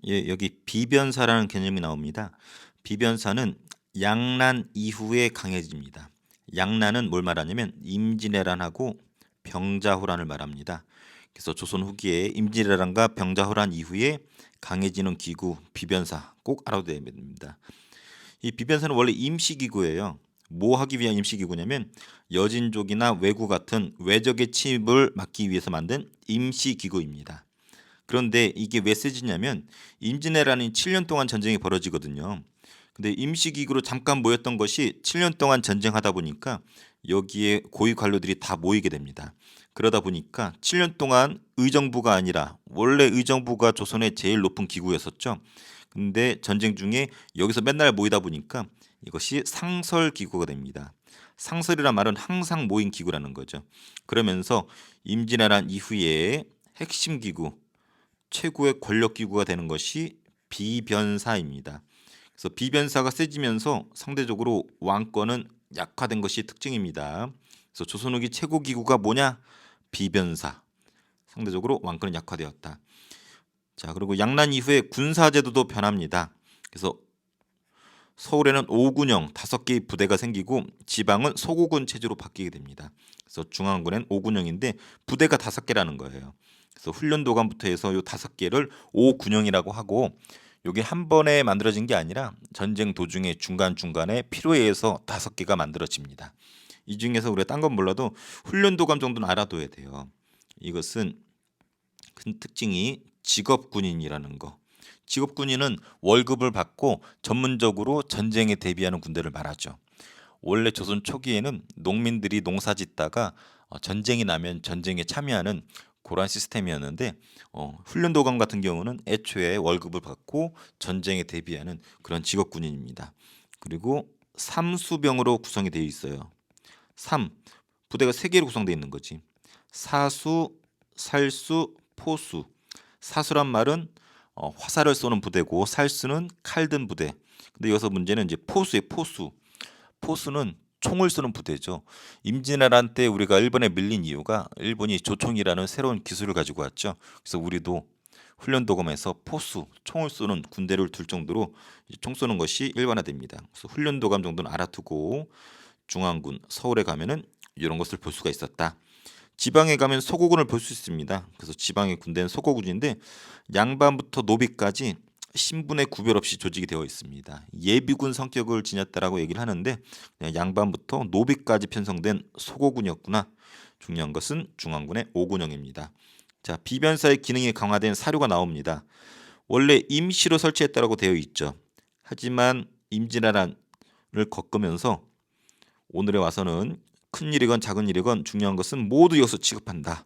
예, 여기 비변사라는 개념이 나옵니다. 비변사는 양난 이후에 강해집니다. 양난은 뭘 말하냐면 임진왜란하고 병자호란을 말합니다. 그래서 조선 후기에 임진왜란과 병자호란 이후에 강해지는 기구 비변사 꼭 알아둬야 됩니다. 이 비변사는 원래 임시기구예요. 뭐 하기 위한 임시기구냐면 여진족이나 왜구 같은 외적의 침입을 막기 위해서 만든 임시기구입니다. 그런데 이게 왜 쓰지냐면 임진왜란이 7년 동안 전쟁이 벌어지거든요. 근데 임시기구로 잠깐 모였던 것이 7년 동안 전쟁하다 보니까 여기에 고위 관료들이 다 모이게 됩니다. 그러다 보니까 7년 동안 의정부가 아니라 원래 의정부가 조선의 제일 높은 기구였었죠. 근데 전쟁 중에 여기서 맨날 모이다 보니까 이것이 상설기구가 됩니다. 상설이란 말은 항상 모인 기구라는 거죠. 그러면서 임진왜란 이후에 핵심 기구, 최고의 권력 기구가 되는 것이 비변사입니다. 그래서 비변사가 세지면서 상대적으로 왕권은 약화된 것이 특징입니다. 그래서 조선 후기 최고 기구가 뭐냐? 비변사. 상대적으로 왕권은 약화되었다. 자, 그리고 양난 이후에 군사제도도 변합니다. 그래서 서울에는 5군형 5개의 부대가 생기고 지방은 소고군 체제로 바뀌게 됩니다. 그래서 중앙군엔 5군형인데 부대가 5개라는 거예요. 그래서 훈련도관부터 해서 요 5개를 5군형이라고 하고 요게 한 번에 만들어진 게 아니라 전쟁 도중에 중간중간에 필요에 의해서 5개가 만들어집니다. 이 중에서 우리가 딴 건 몰라도 훈련도감 정도는 알아둬야 돼요. 이것은 큰 특징이 직업군인이라는 거. 직업군인은 월급을 받고 전문적으로 전쟁에 대비하는 군대를 말하죠. 원래 조선 초기에는 농민들이 농사 짓다가 전쟁이 나면 전쟁에 참여하는 그런 시스템이었는데 훈련도감 같은 경우는 애초에 월급을 받고 전쟁에 대비하는 그런 직업군인입니다. 그리고 삼수병으로 구성이 되어 있어요. 삼, 부대가 3개로 구성되어 있는 거지. 사수, 살수, 포수. 사수란 말은 화살을 쏘는 부대고 살수는 칼 든 부대. 근데 여기서 문제는 이제 포수의 포수. 포수는 총을 쏘는 부대죠. 임진왜란 때 우리가 일본에 밀린 이유가 일본이 조총이라는 새로운 기술을 가지고 왔죠. 그래서 우리도 훈련도감에서 포수, 총을 쏘는 군대를 둘 정도로 총 쏘는 것이 일반화됩니다. 그래서 훈련도감 정도는 알아두고 중앙군, 서울에 가면은 이런 것을 볼 수가 있었다. 지방에 가면 소고군을 볼 수 있습니다. 그래서 지방의 군대는 소고군인데 양반부터 노비까지 신분의 구별 없이 조직이 되어 있습니다. 예비군 성격을 지녔다라고 얘기를 하는데 그냥 양반부터 노비까지 편성된 소고군이었구나. 중요한 것은 중앙군의 5군형입니다. 자, 비변사의 기능이 강화된 사료가 나옵니다. 원래 임시로 설치했다라고 되어 있죠. 하지만 임진왜란을 겪으면서 오늘에 와서는 큰 일이건 작은 일이건 중요한 것은 모두 여기서 취급한다.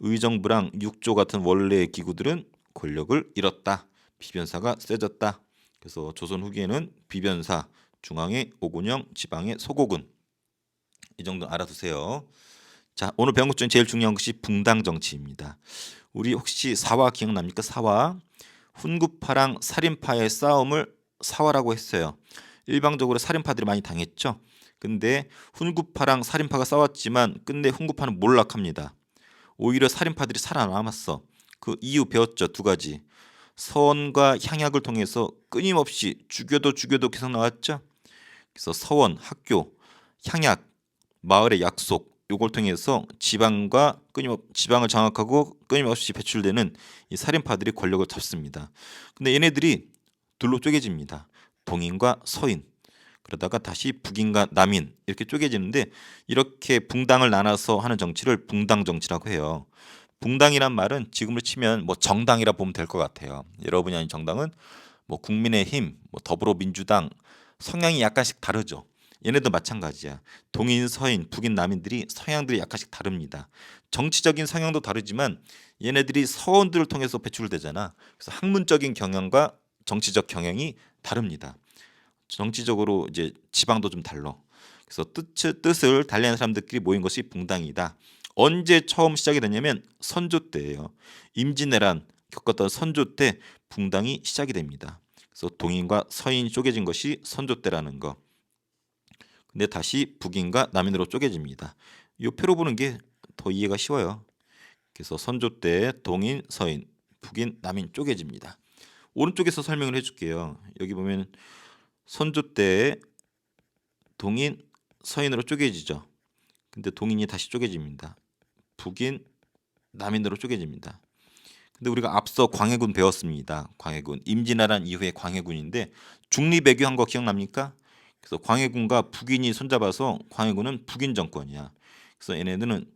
의정부랑 육조 같은 원래의 기구들은 권력을 잃었다. 비변사가 세졌다. 그래서 조선 후기에는 비변사, 중앙의 5군형, 지방의 소고군. 이 정도 알아두세요. 자, 오늘 배운 것 중에 제일 중요한 것이 붕당 정치입니다. 우리 혹시 사화 기억납니까? 사화. 훈구파랑 살인파의 싸움을 사화라고 했어요. 일방적으로 살인파들이 많이 당했죠. 근데 훈구파랑 살인파가 싸웠지만 끝내 훈구파는 몰락합니다. 오히려 살인파들이 살아남았어. 그 이유 배웠죠. 2가지. 서원과 향약을 통해서 끊임없이 죽여도 계속 나왔죠. 그래서 서원, 학교, 향약, 마을의 약속 요걸 통해서 지방을 장악하고 끊임없이 배출되는 이 살인파들이 권력을 잡습니다. 근데 얘네들이 둘로 쪼개집니다. 동인과 서인. 그러다가 다시 북인과 남인 이렇게 쪼개지는데 이렇게 붕당을 나눠서 하는 정치를 붕당 정치라고 해요. 붕당이란 말은 지금으로 치면 뭐 정당이라 보면 될 것 같아요. 여러분이 아닌 정당은 뭐 국민의힘, 뭐 더불어민주당 성향이 약간씩 다르죠. 얘네도 마찬가지야. 동인, 서인, 북인, 남인들이 성향들이 약간씩 다릅니다. 정치적인 성향도 다르지만 얘네들이 서원들을 통해서 배출되잖아. 그래서 학문적인 경향과 정치적 경향이 다릅니다. 정치적으로 이제 지방도 좀 달라. 그래서 뜻을 달리하는 사람들끼리 모인 것이 붕당이다. 언제 처음 시작이 됐냐면 선조 때예요. 임진왜란 겪었던 선조 때 붕당이 시작이 됩니다. 그래서 동인과 서인이 쪼개진 것이 선조 때라는 거. 근데 다시 북인과 남인으로 쪼개집니다. 이 표로 보는 게 더 이해가 쉬워요. 그래서 선조 때 동인, 서인, 북인, 남인 쪼개집니다. 오른쪽에서 설명을 해줄게요. 여기 보면 선조 때 동인, 서인으로 쪼개지죠. 근데 동인이 다시 쪼개집니다. 북인, 남인으로 쪼개집니다. 근데 우리가 앞서 광해군 배웠습니다. 광해군, 임진왜란 이후의 광해군인데 중립외교한 거 기억납니까? 그래서 광해군과 북인이 손잡아서 광해군은 북인 정권이야. 그래서 얘네들은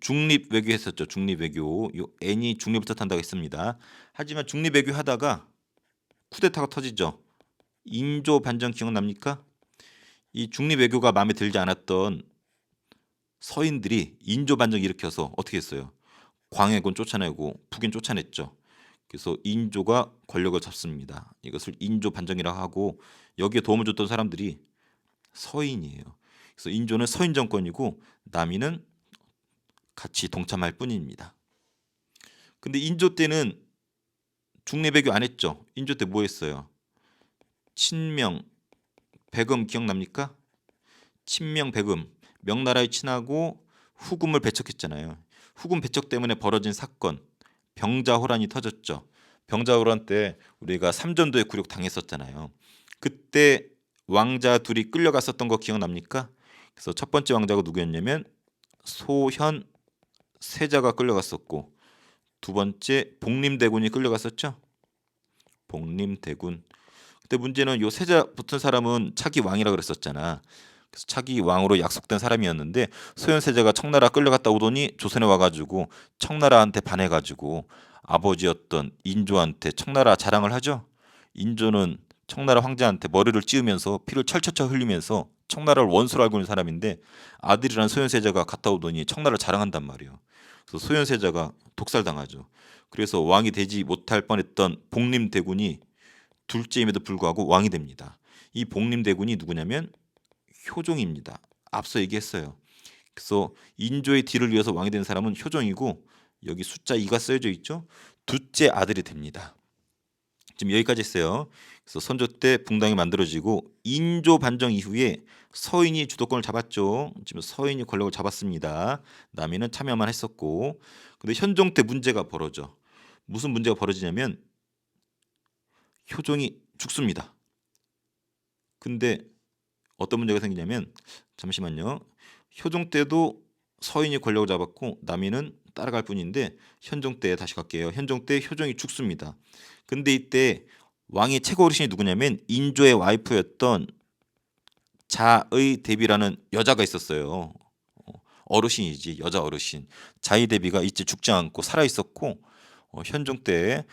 중립외교했었죠. 중립외교. 요 N이 중립을 뜻한다고 했습니다. 하지만 중립외교 하다가 쿠데타가 터지죠. 인조 반정 기억납니까? 이 중립외교가 마음에 들지 않았던 서인들이 인조 반정 일으켜서 어떻게 했어요? 광해군 쫓아내고 북인 쫓아냈죠. 그래서 인조가 권력을 잡습니다. 이것을 인조 반정이라고 하고 여기에 도움을 줬던 사람들이 서인이에요. 그래서 인조는 서인 정권이고 남인은 같이 동참할 뿐입니다. 근데 인조 때는 중립외교 안 했죠. 인조 때 뭐 했어요? 친명, 배금 기억납니까? 친명, 배금. 명나라에 친하고 후금을 배척했잖아요. 후금 배척 때문에 벌어진 사건, 병자호란이 터졌죠. 병자호란 때 우리가 삼전도에 굴욕 당했었잖아요. 그때 왕자 둘이 끌려갔었던 거 기억납니까? 그래서 첫 번째 왕자가 누구였냐면 소현 세자가 끌려갔었고 두 번째 복림대군이 끌려갔었죠. 복림대군. 그때 문제는 요 세자 붙은 사람은 차기 왕이라 그랬었잖아. 그래서 차기 왕으로 약속된 사람이었는데 소현 세자가 청나라 끌려갔다 오더니 조선에 와가지고 청나라한테 반해가지고 아버지였던 인조한테 청나라 자랑을 하죠. 인조는 청나라 황제한테 머리를 찌우면서 피를 철철철 흘리면서 청나라를 원수로 알고 있는 사람인데 아들이란 소현 세자가 갔다 오더니 청나라를 자랑한단 말이에요. 그래서 소현 세자가 독살당하죠. 그래서 왕이 되지 못할 뻔했던 복림대군이 둘째임에도 불구하고 왕이 됩니다. 이 복림대군이 누구냐면 효종입니다. 앞서 얘기했어요. 그래서 인조의 뒤를 이어서 왕이 된 사람은 효종이고 여기 숫자 2가 쓰여져 있죠. 둘째 아들이 됩니다. 지금 여기까지 했어요. 그래서 선조 때 붕당이 만들어지고 인조 반정 이후에 서인이 주도권을 잡았죠. 지금 서인이 권력을 잡았습니다. 남인은 참여만 했었고 근데 현종 때 문제가 벌어져. 무슨 문제가 벌어지냐면 효종이 죽습니다. 근데 어떤 문제가 생기냐면 잠시만요. 효종 때도 서인이 권력을 잡았고 남인은 따라갈 뿐인데 현종 때 다시 갈게요. 현종 때 효종이 죽습니다. 근데 이때 왕의 최고 어르신이 누구냐면 인조의 와이프였던 자의 대비라는 여자가 있었어요. 어르신이지 여자 어르신. 자의 대비가 이제 죽지 않고 살아 있었고 현종 때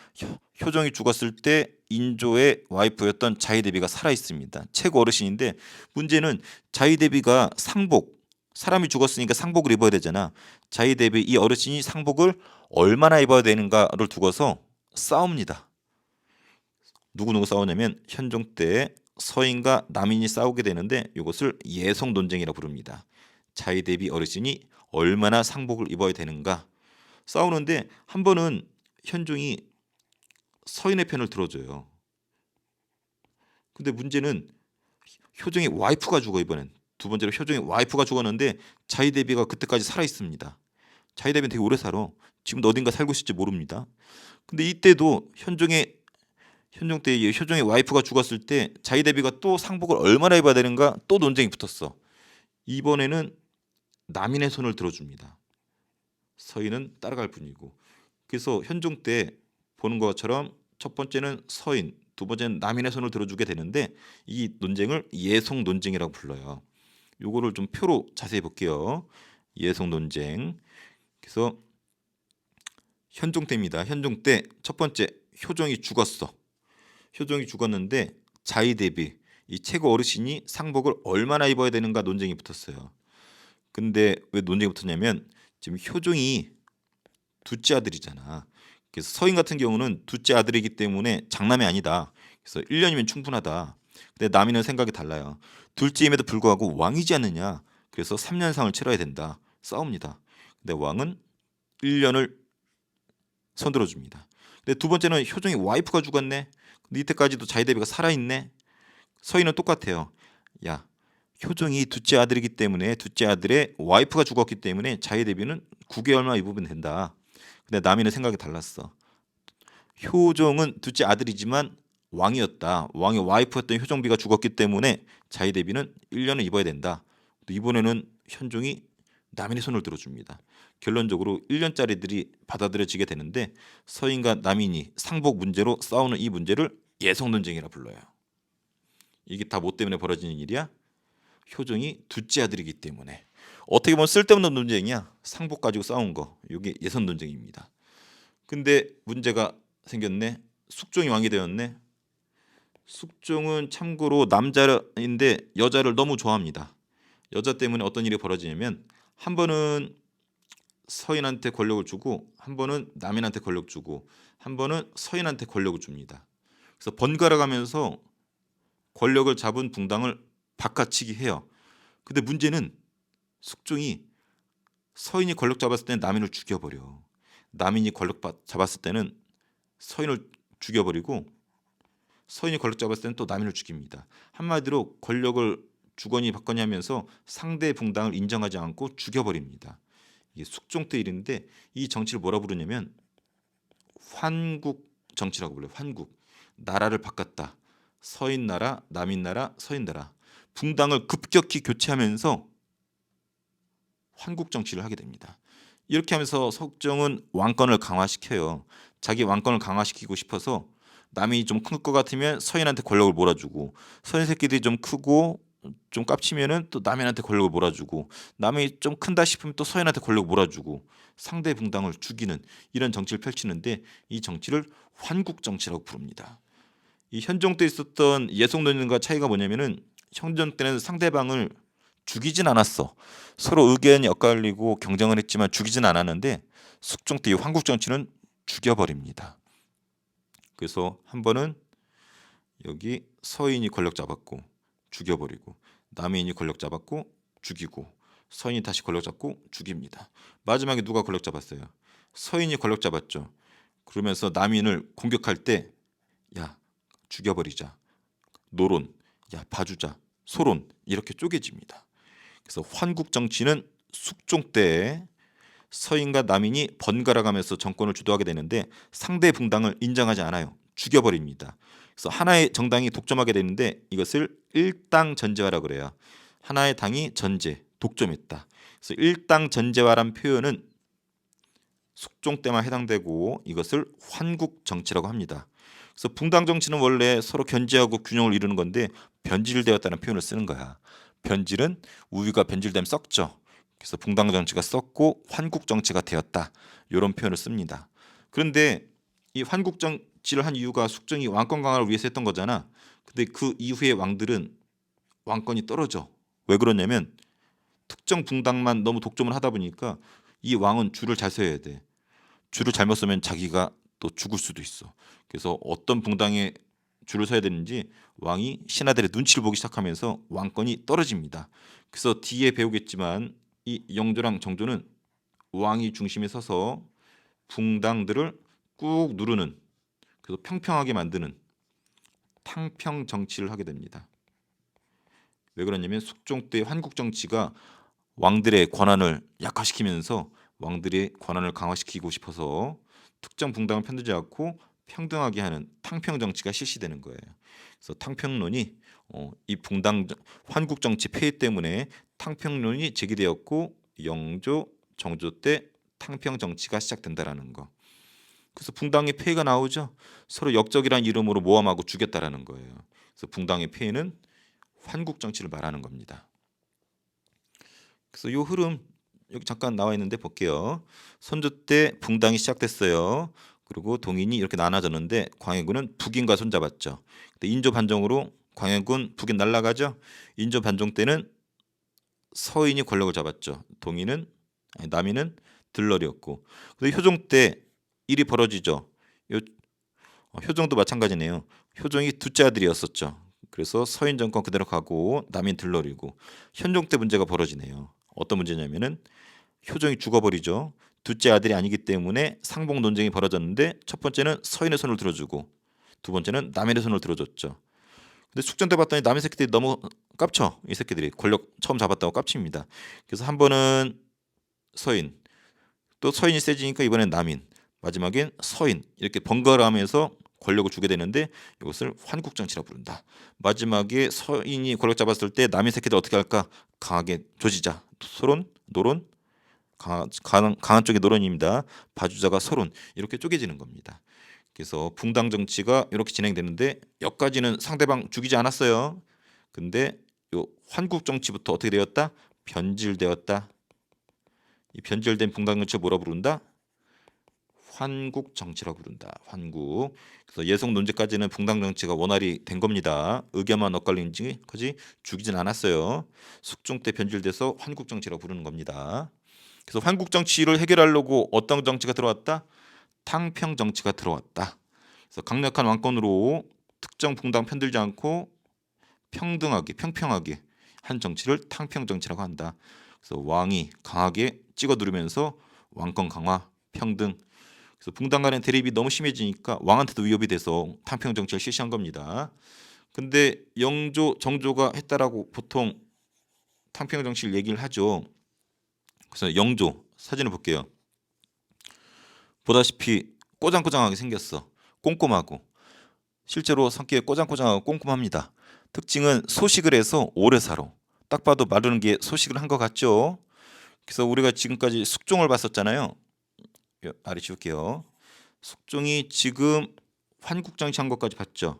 효종이 죽었을 때 인조의 와이프였던 자의 대비가 살아 있습니다. 최고 어르신인데 문제는 자의 대비가 상복 사람이 죽었으니까 상복을 입어야 되잖아. 자의 대비 이 어르신이 상복을 얼마나 입어야 되는가를 두고서 싸웁니다. 누구 싸우냐면 현종 때 서인과 남인이 싸우게 되는데 이것을 예성 논쟁이라고 부릅니다. 자의 대비 어르신이 얼마나 상복을 입어야 되는가 싸우는데 한 번은 현종이 서인의 편을 들어줘요. 근데 문제는 효종의 와이프가 죽어 이번엔. 두 번째로 효종의 와이프가 죽었는데 자의 대비가 그때까지 살아 있습니다. 자의 대비는 되게 오래 살아. 지금도 어딘가 살고 있을지 모릅니다. 근데 이때도 현종 때 효종의 와이프가 죽었을 때 자의 대비가 또 상복을 얼마나 입어야 되는가 또 논쟁이 붙었어. 이번에는 남인의 손을 들어줍니다. 서인은 따라갈 뿐이고. 그래서 현종 때 보는 것처럼 첫 번째는 서인, 두 번째는 남인의 손을 들어주게 되는데 이 논쟁을 예송 논쟁이라고 불러요. 요거를 좀 표로 자세히 볼게요. 예송 논쟁. 그래서 현종 때입니다. 현종 때 첫 번째 효종이 죽었어. 효종이 죽었는데 자의 대비 이 최고 어르신이 상복을 얼마나 입어야 되는가 논쟁이 붙었어요. 근데 왜 논쟁이 붙었냐면 지금 효종이 둘째 아들이잖아. 그래서 서인 같은 경우는 둘째 아들이기 때문에 장남이 아니다. 그래서 1년이면 충분하다. 근데 남인은 생각이 달라요. 둘째임에도 불구하고 왕이지 않느냐. 그래서 3년상을 치러야 된다. 싸웁니다. 근데 왕은 1년을 손들어 줍니다. 근데 두 번째는 효종이 와이프가 죽었네. 근데 이때까지도 자의 대비가 살아있네. 서인은 똑같아요. 야, 효종이 둘째 아들이기 때문에 둘째 아들의 와이프가 죽었기 때문에 자의 대비는 9개월만 입으면 된다. 근데 남인은 생각이 달랐어. 효종은 둘째 아들이지만 왕이었다. 왕의 와이프였던 효종비가 죽었기 때문에 자의대비는 1년을 입어야 된다. 또 이번에는 현종이 남인의 손을 들어줍니다. 결론적으로 1년짜리들이 받아들여지게 되는데 서인과 남인이 상복 문제로 싸우는 이 문제를 예성논쟁이라 불러요. 이게 다 뭐 때문에 벌어지는 일이야? 효종이 둘째 아들이기 때문에. 어떻게 보면 쓸데없는 논쟁이야. 상복 가지고 싸운 거. 이게 예선 논쟁입니다. 근데 문제가 생겼네. 숙종이 왕이 되었네. 숙종은 참고로 남자인데 여자를 너무 좋아합니다. 여자 때문에 어떤 일이 벌어지냐면 한 번은 서인한테 권력을 주고 한 번은 남인한테 권력 주고 한 번은 서인한테 권력을 줍니다. 그래서 번갈아 가면서 권력을 잡은 붕당을 바꿔치기 해요. 근데 문제는 숙종이 서인이 권력 잡았을 때는 남인을 죽여버려. 남인이 권력 잡았을 때는 서인을 죽여버리고 서인이 권력 잡았을 때는 또 남인을 죽입니다. 한마디로 권력을 주거니 받거니 하면서 상대 붕당을 인정하지 않고 죽여버립니다. 이게 숙종 때 일인데 이 정치를 뭐라 부르냐면 환국 정치라고 불러요. 환국. 나라를 바꿨다. 서인 나라, 남인 나라, 서인 나라. 붕당을 급격히 교체하면서 환국 정치를 하게 됩니다. 이렇게 하면서 석정은 왕권을 강화시켜요. 자기 왕권을 강화시키고 싶어서 남이 좀 큰 것 같으면 서인한테 권력을 몰아주고 서인 새끼들이 좀 크고 좀 깝치면은 또 남인한테 권력을 몰아주고 남이 좀 큰다 싶으면 또 서인한테 권력을 몰아주고 상대 붕당을 죽이는 이런 정치를 펼치는데 이 정치를 환국 정치라고 부릅니다. 이 현종 때 있었던 예속논쟁과 차이가 뭐냐면은 현종 때는 상대방을 죽이진 않았어. 서로 의견이 엇갈리고 경쟁을 했지만 죽이진 않았는데 숙종 때 이 환국 정치는 죽여버립니다. 그래서 한 번은 여기 서인이 권력 잡았고 죽여버리고 남인이 권력 잡았고 죽이고 서인이 다시 권력 잡고 죽입니다. 마지막에 누가 권력 잡았어요? 서인이 권력 잡았죠. 그러면서 남인을 공격할 때 야 죽여버리자. 노론, 야 봐주자. 소론 이렇게 쪼개집니다. 그래서 환국 정치는 숙종 때 서인과 남인이 번갈아 가면서 정권을 주도하게 되는데 상대 붕당을 인정하지 않아요. 죽여버립니다. 그래서 하나의 정당이 독점하게 되는데 이것을 일당 전제화라고 그래요. 하나의 당이 전제, 독점했다. 그래서 일당 전제화란 표현은 숙종 때만 해당되고 이것을 환국 정치라고 합니다. 그래서 붕당 정치는 원래 서로 견제하고 균형을 이루는 건데 변질되었다는 표현을 쓰는 거야. 변질은 우유가 변질되면 썩죠. 그래서 붕당 정치가 썩고 환국 정치가 되었다. 이런 표현을 씁니다. 그런데 이 환국 정치를 한 이유가 숙종이 왕권 강화를 위해서 했던 거잖아. 근데 그 이후의 왕들은 왕권이 떨어져. 왜 그러냐면 특정 붕당만 너무 독점을 하다 보니까 이 왕은 줄을 잘 서야 돼. 줄을 잘못 서면 자기가 또 죽을 수도 있어. 그래서 어떤 붕당에 줄을 서야 되는지 왕이 신하들의 눈치를 보기 시작하면서 왕권이 떨어집니다. 그래서 뒤에 배우겠지만 이 영조랑 정조는 왕이 중심에 서서 붕당들을 꾹 누르는, 그래서 평평하게 만드는 탕평 정치를 하게 됩니다. 왜 그러냐면 숙종 때 환국 정치가 왕들의 권한을 약화시키면서 왕들의 권한을 강화시키고 싶어서 특정 붕당을 편들지 않고 평등하게 하는 탕평 정치가 실시되는 거예요. 그래서 탕평론이 이 붕당 환국 정치 폐해 때문에 탕평론이 제기되었고 영조, 정조 때 탕평 정치가 시작된다라는 거. 그래서 붕당의 폐해가 나오죠. 서로 역적이라는 이름으로 모함하고 죽였다라는 거예요. 그래서 붕당의 폐해는 환국 정치를 말하는 겁니다. 그래서 이 흐름 여기 잠깐 나와 있는데 볼게요. 선조 때 붕당이 시작됐어요. 그리고 동인이 이렇게 나눠졌는데 광해군은 북인과 손잡았죠. 근데 인조 반정으로 광해군 북인 날라가죠. 인조 반정 때는 서인이 권력을 잡았죠. 동인은 아니, 남인은 들러리였고. 근데 효종 때 일이 벌어지죠. 효종도 마찬가지네요. 효종이 둘째 아들이었었죠. 그래서 서인 정권 그대로 가고 남인 들러리고 현종 때 문제가 벌어지네요. 어떤 문제냐면은 효종이 죽어버리죠. 둘째 아들이 아니기 때문에 상복 논쟁이 벌어졌는데 첫 번째는 서인의 손을 들어주고 두 번째는 남인의 손을 들어줬죠. 근데 숙종 때 봤더니 남인 새끼들이 너무 깝쳐. 이 새끼들이 권력 처음 잡았다고 깝칩니다. 그래서 한 번은 서인, 또 서인이 세지니까 이번엔 남인, 마지막엔 서인 이렇게 번갈아가면서 권력을 주게 되는데 이것을 환국정치라고 부른다. 마지막에 서인이 권력 잡았을 때 남의 새끼들 어떻게 할까? 강하게 조지자. 소론, 노론, 강한 쪽이 노론입니다. 봐주자가 서론 이렇게 쪼개지는 겁니다. 그래서 붕당 정치가 이렇게 진행되는데 여기까지는 상대방 죽이지 않았어요. 근데 요 환국 정치부터 어떻게 되었다? 변질되었다. 이 변질된 붕당 정치를 뭐라 부른다? 환국 정치라고 부른다. 환국. 그래서 예속 논제까지는 붕당 정치가 원활히 된 겁니다. 의견만 엇갈린지까지 죽이진 않았어요. 숙종 때 변질돼서 환국 정치라고 부르는 겁니다. 그래서 환국 정치를 해결하려고 어떤 정치가 들어왔다? 탕평 정치가 들어왔다. 그래서 강력한 왕권으로 특정 붕당 편들지 않고 평등하게 평평하게 한 정치를 탕평 정치라고 한다. 그래서 왕이 강하게 찍어 누르면서 왕권 강화, 평등. 그래서 붕당 간의 대립이 너무 심해지니까 왕한테도 위협이 돼서 탕평 정치를 실시한 겁니다. 근데 영조, 정조가 했다라고 보통 탕평 정치를 얘기를 하죠. 그래서 영조 사진을 볼게요. 보다시피 꼬장꼬장하게 생겼어. 꼼꼼하고 실제로 성격이 꼬장꼬장하고 꼼꼼합니다. 특징은 소식을 해서 오래 살아. 딱 봐도 마르는 게 소식을 한 것 같죠. 그래서 우리가 지금까지 숙종을 봤었잖아요. 아래 지울게요. 숙종이 지금 환국정치한 것까지 봤죠.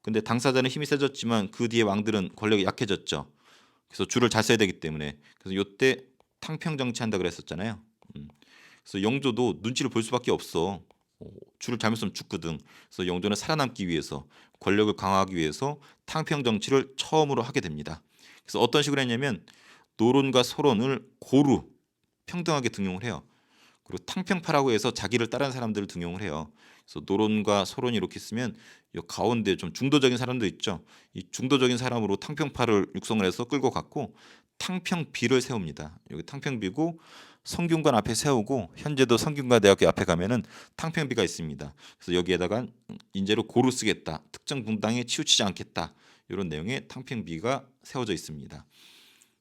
근데 당사자는 힘이 세졌지만 그 뒤에 왕들은 권력이 약해졌죠. 그래서 줄을 잘 써야 되기 때문에 그래서 요때 탕평정치한다 그랬었잖아요. 그래서 영조도 눈치를 볼 수밖에 없어. 줄을 잘못 쓰면 죽거든. 그래서 영조는 살아남기 위해서 권력을 강화하기 위해서 탕평 정치를 처음으로 하게 됩니다. 그래서 어떤 식으로 했냐면 노론과 소론을 고루 평등하게 등용을 해요. 그리고 탕평파라고 해서 자기를 따르는 사람들을 등용을 해요. 그래서 노론과 소론이 이렇게 있으면 이 가운데 좀 중도적인 사람도 있죠. 이 중도적인 사람으로 탕평파를 육성을 해서 끌고 갔고 탕평비를 세웁니다. 여기 탕평비고 성균관 앞에 세우고 현재도 성균관대학교 앞에 가면은 탕평비가 있습니다. 그래서 여기에다가 인재로 고루 쓰겠다. 특정 분당에 치우치지 않겠다. 이런 내용의 탕평비가 세워져 있습니다.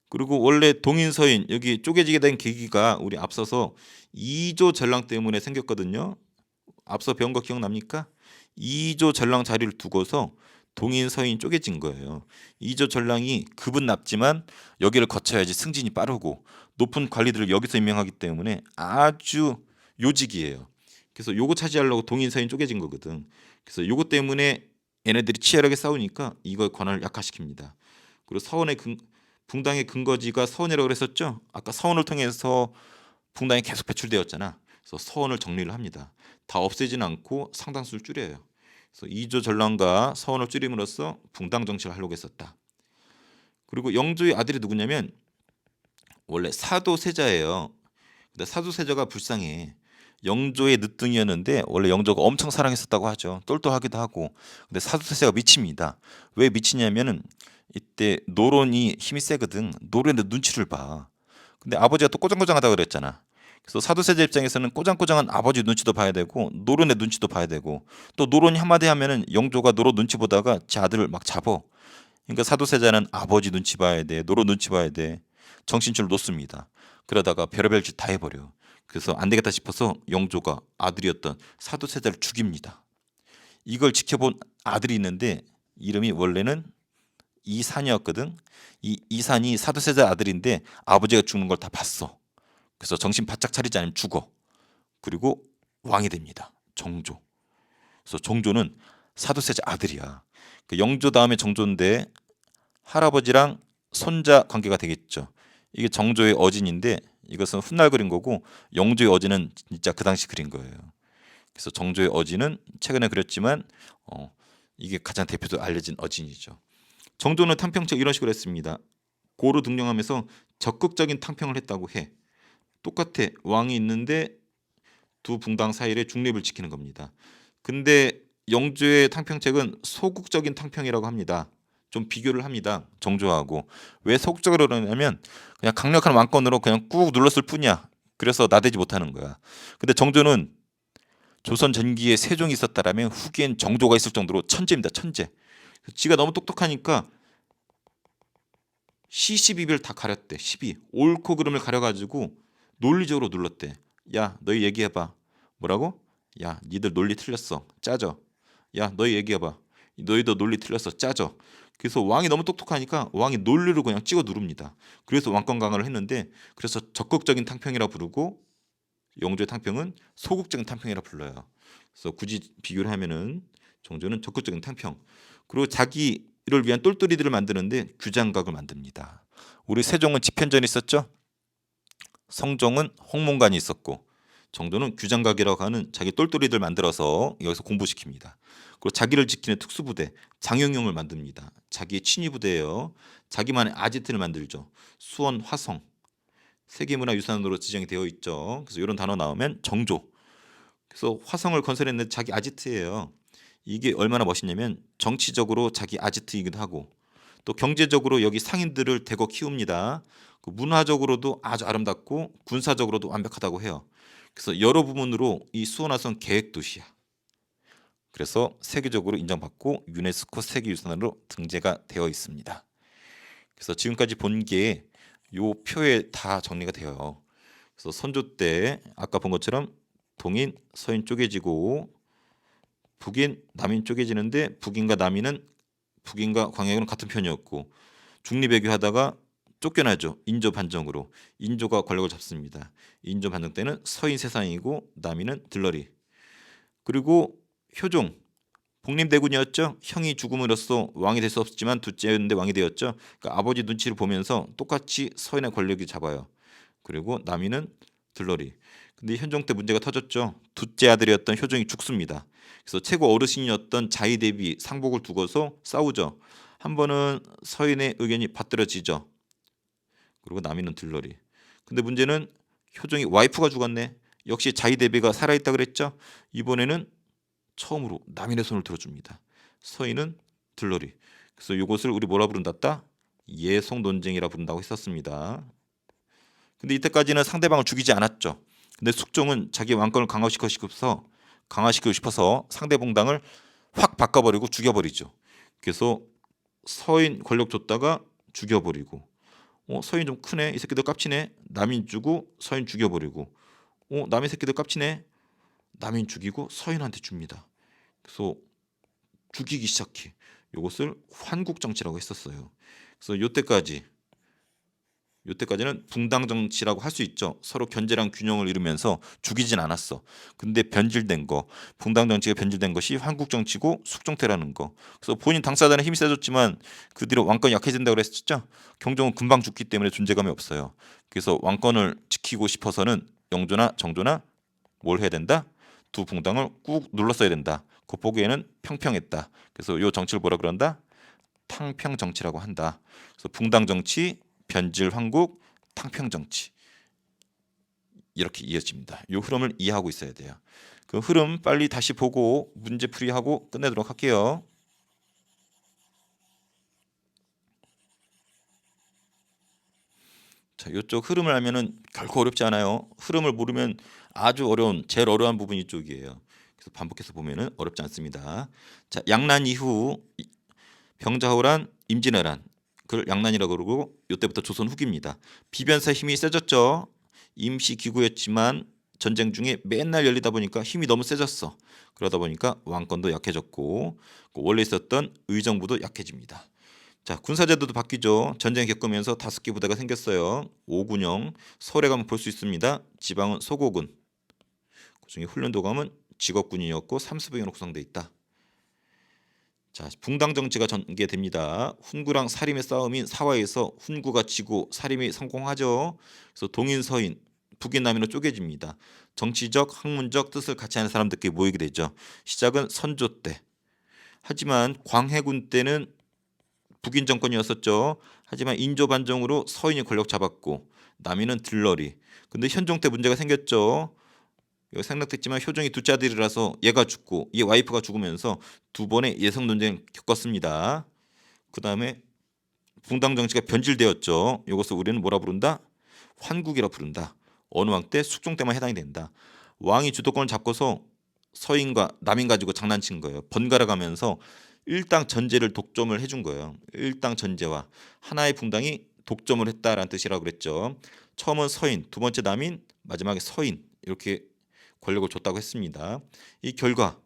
그리고 원래 동인서인 여기 쪼개지게 된 계기가 우리 앞서서 이조 전랑 때문에 생겼거든요. 앞서 배운 거 기억납니까? 이조 전랑 자리를 두고서 동인 서인 쪼개진 거예요. 이조 전랑이 급은 낮지만 여기를 거쳐야지 승진이 빠르고 높은 관리들을 여기서 임명하기 때문에 아주 요직이에요. 그래서 요거 차지하려고 동인 서인 쪼개진 거거든. 그래서 요거 때문에 얘네들이 치열하게 싸우니까 이걸 권한을 약화시킵니다. 그리고 서원의 붕당의 근거지가 서원이라고 그랬었죠. 아까 서원을 통해서 붕당이 계속 배출되었잖아. 그래서 서원을 정리를 합니다. 다 없애지는 않고 상당수를 줄여요. 그래서 이조 전랑과 서원을 줄임으로써 붕당 정치를 하려고 했었다. 그리고 영조의 아들이 누구냐면 원래 사도세자예요. 근데 사도세자가 불쌍해. 영조의 늦둥이였는데 원래 영조가 엄청 사랑했었다고 하죠. 똘똘하기도 하고. 근데 사도세자가 미칩니다. 왜 미치냐면은 이때 노론이 힘이 세거든. 노론의 눈치를 봐. 근데 아버지가 또 꼬장꼬장하다 그랬잖아. 그래서 사도세자 입장에서는 꼬장꼬장한 아버지 눈치도 봐야 되고 노론의 눈치도 봐야 되고 또 노론이 한마디 하면은 영조가 노론 눈치 보다가 제 아들을 막 잡어. 그러니까 사도세자는 아버지 눈치 봐야 돼, 노론 눈치 봐야 돼. 정신줄 놓습니다. 그러다가 별의별 짓 다 해버려. 그래서 안 되겠다 싶어서 영조가 아들이었던 사도세자를 죽입니다. 이걸 지켜본 아들이 있는데 이름이 원래는 이산이었거든. 이 이산이 사도세자 아들인데 아버지가 죽는 걸 다 봤어. 그래서 정신 바짝 차리지 않으면 죽어. 그리고 왕이 됩니다. 정조. 그래서 정조는 사도세자 아들이야. 그 영조 다음에 정조인데 할아버지랑 손자 관계가 되겠죠. 이게 정조의 어진인데 이것은 훗날 그린 거고 영조의 어진은 진짜 그 당시 그린 거예요. 그래서 정조의 어진은 최근에 그렸지만 이게 가장 대표적으로 알려진 어진이죠. 정조는 탕평책 이런 식으로 했습니다. 고루 등령하면서 적극적인 탕평을 했다고 해. 똑같아. 왕이 있는데 두 붕당 사이의 중립을 지키는 겁니다. 근데 영조의 탕평책은 소극적인 탕평이라고 합니다. 좀 비교를 합니다. 정조하고. 왜 소극적으로 그러냐면 그냥 강력한 왕권으로 그냥 꾹 눌렀을 뿐이야. 그래서 나대지 못하는 거야. 근데 정조는 조선 전기에 세종이 있었다라면 후기엔 정조가 있을 정도로 천재입니다. 천재. 지가 너무 똑똑하니까 시시비비를 다 가렸대. 시비. 옳고 그름을 가려가지고 논리적으로 눌렀대. 야, 너희 얘기해봐. 뭐라고? 야, 니들 논리 틀렸어. 짜져. 야, 너희 얘기해봐. 너희도 논리 틀렸어. 짜져. 그래서 왕이 너무 똑똑하니까 왕이 논리를 그냥 찍어 누릅니다. 그래서 왕권 강화를 했는데, 그래서 적극적인 탕평이라 부르고 영조의 탕평은 소극적인 탕평이라 불러요. 그래서 굳이 비교를 하면은 정조는 적극적인 탕평. 그리고 자기를 위한 똘똘이들을 만드는데 규장각을 만듭니다. 우리 세종은 집현전이 있었죠. 성종은 홍문관이 있었고, 정조는 규장각이라고 하는 자기 똘똘이들 만들어서 여기서 공부시킵니다. 그리고 자기를 지키는 특수부대 장영용을 만듭니다. 자기의 친위부대예요. 자기만의 아지트를 만들죠. 수원 화성 세계문화유산으로 지정이 되어 있죠. 그래서 이런 단어 나오면 정조. 그래서 화성을 건설했는데 자기 아지트예요. 이게 얼마나 멋있냐면 정치적으로 자기 아지트이기도 하고, 또 경제적으로 여기 상인들을 대거 키웁니다. 그 문화적으로도 아주 아름답고 군사적으로도 완벽하다고 해요. 그래서 여러 부분으로 이 수원화성 계획도시야. 그래서 세계적으로 인정받고 유네스코 세계유산으로 등재가 되어 있습니다. 그래서 지금까지 본 게 요 표에 다 정리가 돼요. 그래서 선조 때 아까 본 것처럼 동인, 서인 쪼개지고 북인, 남인 쪼개지는데 북인과 남인은 북인과 광해군은 같은 편이었고, 중립외교하다가 쫓겨나죠. 인조 반정으로. 인조가 권력을 잡습니다. 인조 반정 때는 서인 세상이고 남인은 들러리. 그리고 효종 복림대군이었죠. 형이 죽음으로써 왕이 될 수 없지만 둘째였는데 왕이 되었죠. 그러니까 아버지 눈치를 보면서 똑같이 서인의 권력이 잡아요. 그리고 남인은 들러리. 근데 현종 때 문제가 터졌죠. 둘째 아들이었던 효종이 죽습니다. 그래서 최고 어르신이었던 자의대비 상복을 두고서 싸우죠. 한 번은 서인의 의견이 받들어지죠. 그리고 남인은 들러리. 근데 문제는 효종이 와이프가 죽었네. 역시 자의대비가 살아있다 그랬죠. 이번에는 처음으로 남인의 손을 들어줍니다. 서인은 들러리. 그래서 이것을 우리 뭐라 부른다? 예송 논쟁이라 부른다고 했었습니다. 근데 이때까지는 상대방을 죽이지 않았죠. 근데 숙종은 자기 왕권을 강화시키고 싶어서 상대 봉당을 확 바꿔버리고 죽여버리죠. 그래서 서인 권력 줬다가 죽여버리고, 서인 좀 크네, 이 새끼들 깝치네, 남인 주고 서인 죽여버리고, 남인 새끼들 깝치네, 남인 죽이고 서인한테 줍니다. 그래서 죽이기 시작해. 이것을 환국정치라고 했었어요. 그래서 요때까지는 붕당 정치라고 할 수 있죠. 서로 견제랑 균형을 이루면서 죽이진 않았어. 근데 변질된 거, 붕당 정치가 변질된 것이 한국 정치고 숙종태라는 거. 그래서 본인 당사자는 힘이 세졌지만 그 뒤로 왕권이 약해진다고 그랬었죠. 경종은 금방 죽기 때문에 존재감이 없어요. 그래서 왕권을 지키고 싶어서는 영조나 정조나 뭘 해야 된다? 두 붕당을 꾹 눌렀어야 된다. 그 보기에는 평평했다. 그래서 요 정치를 뭐라 그런다? 탕평 정치라고 한다. 그래서 붕당 정치, 변질 황국, 탕평 정치, 이렇게 이어집니다. 이 흐름을 이해하고 있어야 돼요. 그 흐름 빨리 다시 보고 문제 풀이하고 끝내도록 할게요. 자, 이쪽 흐름을 알면은 결코 어렵지 않아요. 흐름을 모르면 아주 어려운, 제일 어려운 부분이 이쪽이에요. 그래서 반복해서 보면은 어렵지 않습니다. 자, 양난 이후 병자호란, 임진왜란, 그걸 양난이라고 그러고 이때부터 조선 후기입니다. 비변사 힘이 세졌죠. 임시 기구였지만 전쟁 중에 맨날 열리다 보니까 힘이 너무 세졌어. 그러다 보니까 왕권도 약해졌고 원래 있었던 의정부도 약해집니다. 자, 군사제도도 바뀌죠. 전쟁 겪으면서 5개 부대가 생겼어요. 오군영, 서울에 가면 볼 수 있습니다. 지방은 소고군, 그중에 훈련도감은 직업군이었고 삼수병으로 구성되어 있다. 자, 붕당 정치가 전개됩니다. 훈구랑 사림의 싸움인 사화에서 훈구가 지고 사림이 성공하죠. 그래서 동인 서인 북인 남인으로 쪼개집니다. 정치적 학문적 뜻을 같이 하는 사람들끼리 모이게 되죠. 시작은 선조 때. 하지만 광해군 때는 북인 정권이었었죠. 하지만 인조 반정으로 서인이 권력 잡았고 남인은 들러리. 근데 현종 때 문제가 생겼죠. 여기 생략됐지만 효종이 둘째 아들이라서 얘가 죽고 얘 와이프가 죽으면서 두 번의 예성 논쟁을 겪었습니다. 그 다음에 붕당 정치가 변질되었죠. 이것을 우리는 뭐라 부른다? 환국이라 부른다. 어느 왕 때? 숙종 때만 해당이 된다. 왕이 주도권을 잡고서 서인과 남인 가지고 장난친 거예요. 번갈아 가면서 일당 전제를 독점을 해준 거예요. 일당 전제와 하나의 붕당이 독점을 했다라는 뜻이라고 그랬죠. 처음은 서인, 두 번째 남인, 마지막에 서인, 이렇게 권력을 줬다고 했습니다. 이 결과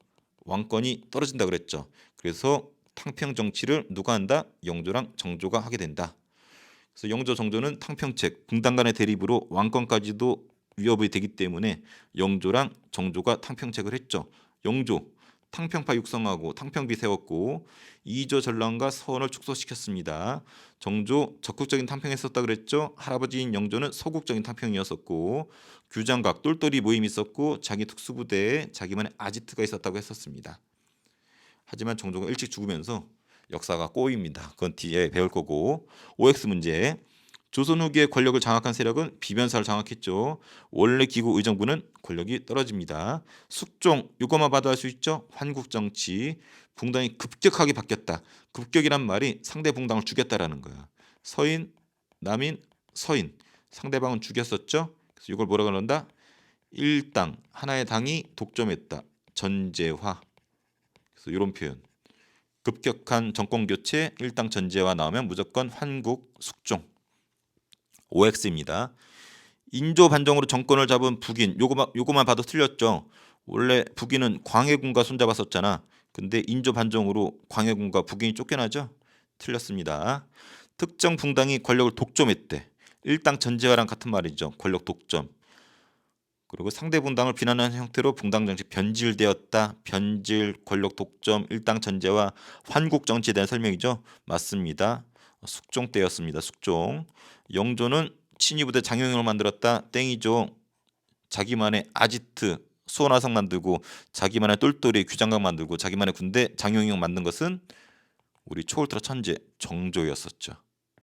왕권이 떨어진다 그랬죠. 그래서 탕평 정치를 누가 한다? 영조랑 정조가 하게 된다. 그래서 영조 정조는 탕평책, 붕당 간의 대립으로 왕권까지도 위협이 되기 때문에 영조랑 정조가 탕평책을 했죠. 영조 탕평파 육성하고 탕평비 세웠고 이조 전랑과 서원을 축소시켰습니다. 정조 적극적인 탕평했었다 그랬죠. 할아버지인 영조는 소극적인 탕평이었었고 규장각 똘똘이 모임이 있었고 자기 특수부대에 자기만의 아지트가 있었다고 했었습니다. 하지만 정조가 일찍 죽으면서 역사가 꼬입니다. 그건 뒤에 배울 거고. OX 문제. 조선 후기의 권력을 장악한 세력은 비변사를 장악했죠. 원래 기구 의정부는 권력이 떨어집니다. 숙종 이거만 봐도 알 수 있죠. 환국정치 붕당이 급격하게 바뀌었다. 급격이란 말이 상대 붕당을 죽였다라는 거야. 서인, 남인, 서인 상대방은 죽였었죠. 그래서 이걸 뭐라고 그런다? 일당 하나의 당이 독점했다. 전제화. 그래서 이런 표현. 급격한 정권 교체, 일당 전제화 나오면 무조건 환국 숙종. OX입니다. 인조 반정으로 정권을 잡은 북인 요거만 봐도 틀렸죠. 원래 북인은 광해군과 손잡았었잖아. 근데 인조 반정으로 광해군과 북인이 쫓겨나죠. 틀렸습니다. 특정 붕당이 권력을 독점했대. 일당 전제화랑 같은 말이죠. 권력 독점. 그리고 상대 붕당을 비난하는 형태로 붕당 정치 변질되었다. 변질, 권력 독점, 일당 전제화, 환국 정치에 대한 설명이죠. 맞습니다. 숙종 때였습니다. 숙종. 영조는 친위부대 장영영을 만들었다. 땡이죠. 자기만의 아지트 수원화성 만들고 자기만의 똘똘이 규장각 만들고 자기만의 군대 장영영 만든 것은 우리 초울트라 천재 정조였었죠.